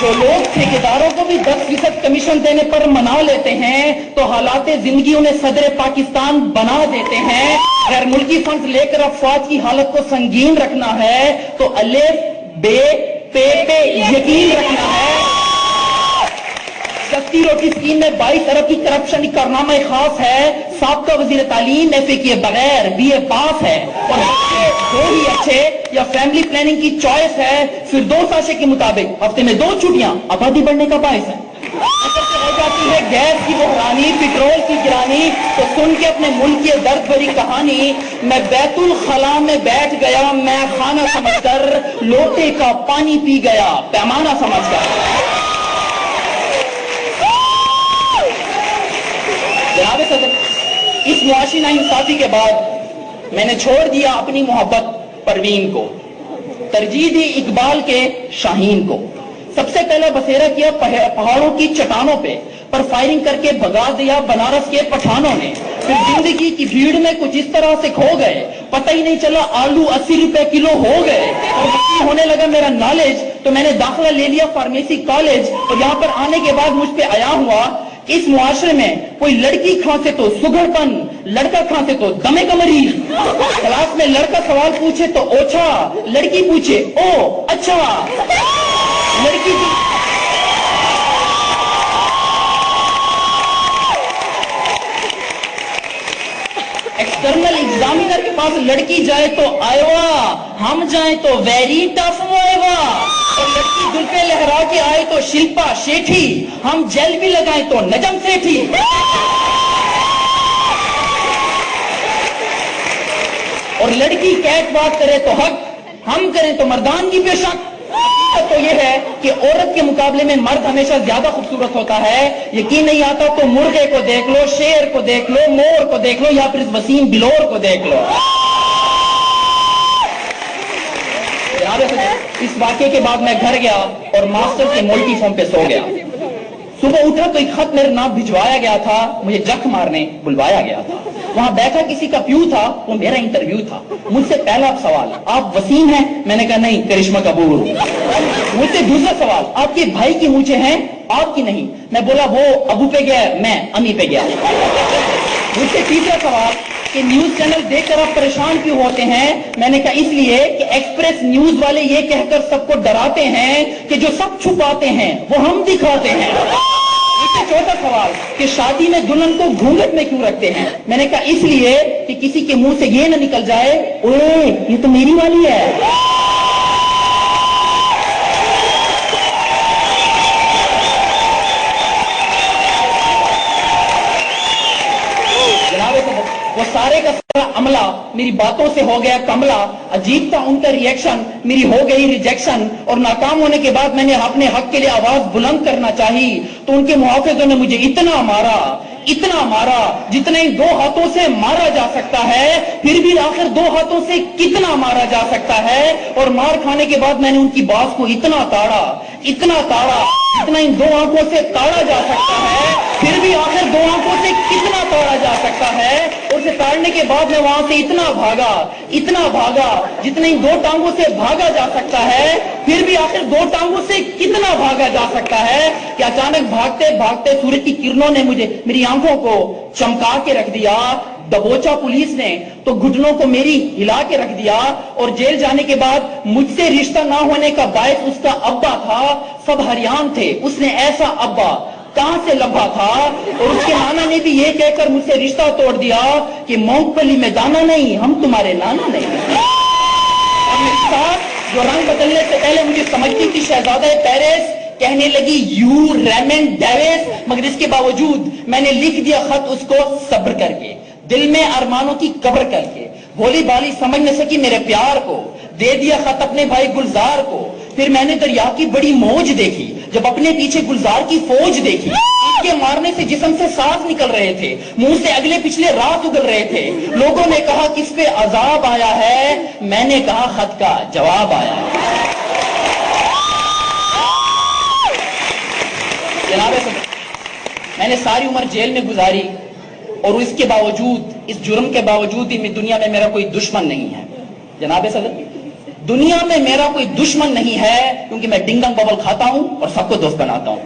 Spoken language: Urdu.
جو لوگ ٹھیکیداروں کو بھی 10% کمیشن دینے پر منا لیتے ہیں تو حالات زندگی انہیں صدر پاکستان بنا دیتے ہیں. غیر ملکی فنڈز لے کر افواج کی حالت کو سنگین رکھنا ہے تو الف بے پے پہ یقین رکھنا ہے. سستی روٹی اسکیم میں 22 ارب کی کرپشن کی کارنامہ خاص ہے. سابقہ وزیر تعلیم ایف اے کیے بغیر بی اے پاس ہے اور دو ہی اچھے یا فیملی پلاننگ کی چوائس ہے. پھر 2 ساشے کے مطابق ہفتے میں 2 چھٹیاں آبادی بڑھنے کا باعث ہے. ہو جاتی ہے گیس کی بحرانی, پیٹرول کی گرانی, تو سن کے اپنے ملک کی درد بھری کہانی میں بیت الخلا میں بیٹھ گیا, میں خانہ سمجھ کر لوٹے کا پانی پی گیا پیمانہ سمجھ کر. جناب صدر, اس معاشی ناانصافی کے بعد میں نے چھوڑ دیا اپنی محبت پروین کو, ترجیح دی اقبال کے شاہین کو. سب سے پہلا بسیرا کیا پہاڑوں کی چٹانوں پہ, پر فائرنگ کر کے بھگا دیا بنارس کے پٹھانوں نے. پھر زندگی کی بھیڑ میں کچھ اس طرح سے کھو گئے, پتہ ہی نہیں چلا آلو 80 روپے کلو ہو گئے. اور ہونے لگا میرا نالج تو میں نے داخلہ لے لیا فارمیسی کالج, اور یہاں پر آنے کے بعد مجھ پہ آیا ہوا اس معاشرے میں کوئی لڑکی کھانسے تو سگڑ پن, لڑکا کھانسے تو دمے کا مریض. کلاس میں لڑکا سوال پوچھے تو اوچھا, لڑکی پوچھے او اچھا. لڑکی ایکسٹرنل ایگزامینر کے پاس لڑکی جائے تو آئیوا, ہم جائیں تو ویری ٹف ہوئے. اور لڑکی دل پہ لہرا کے آئے تو شلپا شیٹھی, ہم جیل بھی لگائیں تو نجم سیٹھی. اور لڑکی کیٹ بات کرے تو حق, ہم کریں تو مردانگی پہ شک. تو یہ ہے کہ عورت کے مقابلے میں مرد ہمیشہ زیادہ خوبصورت ہوتا ہے. یقین نہیں آتا تو مرغے کو دیکھ لو, شیر کو دیکھ لو, مور کو دیکھ لو, یا پھر اس وسیم بلور کو دیکھ لو. اس واقعے کے بعد میں گھر گیا اور ماسٹر کے ملٹی فارم پہ سو گیا. صبح اٹھا تو ایک خط میرے نام بھجوایا گیا تھا, مجھے جک مارنے بلوایا گیا تھا. وہاں بیٹھا کسی کا پیو تھا, وہ میرا انٹرویو تھا. مجھ سے پہلا سوال, آپ وسیم ہیں؟ میں نے کہا نہیں, کرشمہ کپور. مجھ سے دوسرا سوال, آپ کے بھائی کی مونچھیں ہیں, آپ کی نہیں. میں بولا وہ ابو پہ گیا, میں امی پہ گیا. مجھ سے تیسرا سوال کہ نیوز چینل دیکھ کر آپ پریشان کیوں ہوتے ہیں؟ میں نے کہا اس لیے کہ ایکسپریس نیوز والے یہ کہہ کر سب کو ڈراتے ہیں کہ جو سب چھپاتے ہیں وہ ہم دکھاتے ہیں. چوتھا سوال کہ شادی میں دلہن کو گھونگھٹ میں کیوں رکھتے ہیں؟ میں نے کہا اس لیے کہ کسی کے منہ سے یہ نہ نکل جائے اوے یہ تو میری والی ہے. وہ سارے کا سارا عملہ میری باتوں سے ہو گیا کملا. عجیب تھا ان کا ریئیکشن, میری ہو گئی ریجیکشن. اور ناکام ہونے کے بعد میں نے اپنے حق کے لیے آواز بلند کرنا چاہی تو ان کے محافظوں نے مجھے اتنا مارا جتنے 2 ہاتھوں سے مارا جا سکتا ہے. پھر بھی آخر 2 ہاتھوں سے کتنا مارا جا سکتا ہے. اور مار کھانے کے بعد میں نے ان کی بات کو اتنا تاڑا جتنا ان 2 آنکھوں سے تاڑا جا سکتا ہے. پھر بھی آخر 2 آنکھوں سے کتنا تاڑا جا سکتا ہے. اور اسے تاڑنے کے بعد میں وہاں سے اتنا بھاگا جتنے ان 2 ٹانگوں سے بھاگا جا سکتا ہے. پھر بھی آخر 2 ٹانگوں سے کتنا بھاگا جا سکتا ہے کہ اچانک بھاگتے سورج کی کرنوں نے مجھے میری آنکھوں کو چمکا کے رکھ دیا. دبوچا پولیس نے تو گھٹنوں کو میری ہلا کے رکھ دیا. اور جیل جانے کے بعد مجھ سے رشتہ نہ ہونے کا باعث اس کا ابا تھا. سب حیران تھے, اس نے ایسا ابا کہاں سے لبھا تھا. اور اس کے نانا نے بھی یہ کہہ کر مجھ سے رشتہ توڑ دیا کہ مونگ پھلی میں دانا نہیں, ہم تمہارے نانا نہیں. اور میری ساتھ جو رنگ بدلنے سے پہلے مجھے سمجھتی تھی شہزادہ پیرس, کہنے لگی یو ریمنڈ ڈیوس. مگر اس کے باوجود میں نے لکھ دیا خط اس کو صبر کر کے, دل میں ارمانوں کی قبر کر کے. بھولی بالی سمجھ نہ سکی میرے پیار کو, دے دیا خط اپنے بھائی گلزار کو. پھر میں نے دریا کی بڑی موج دیکھی جب اپنے پیچھے گلزار کی فوج دیکھی. اس کے مارنے سے جسم سے سانس نکل رہے تھے, منہ سے اگلے پچھلے رات اگل رہے تھے. لوگوں نے کہا کس پہ عذاب آیا ہے, میں نے کہا خط کا جواب آیا ہے. جناب میں نے ساری عمر جیل میں گزاری اور اس کے باوجود, اس جرم کے باوجود بھی دنیا میں میرا کوئی دشمن نہیں ہے. جناب صدر دنیا میں میرا کوئی دشمن نہیں ہے کیونکہ میں ڈنگنگ ببل کھاتا ہوں اور سب کو دوست بناتا ہوں.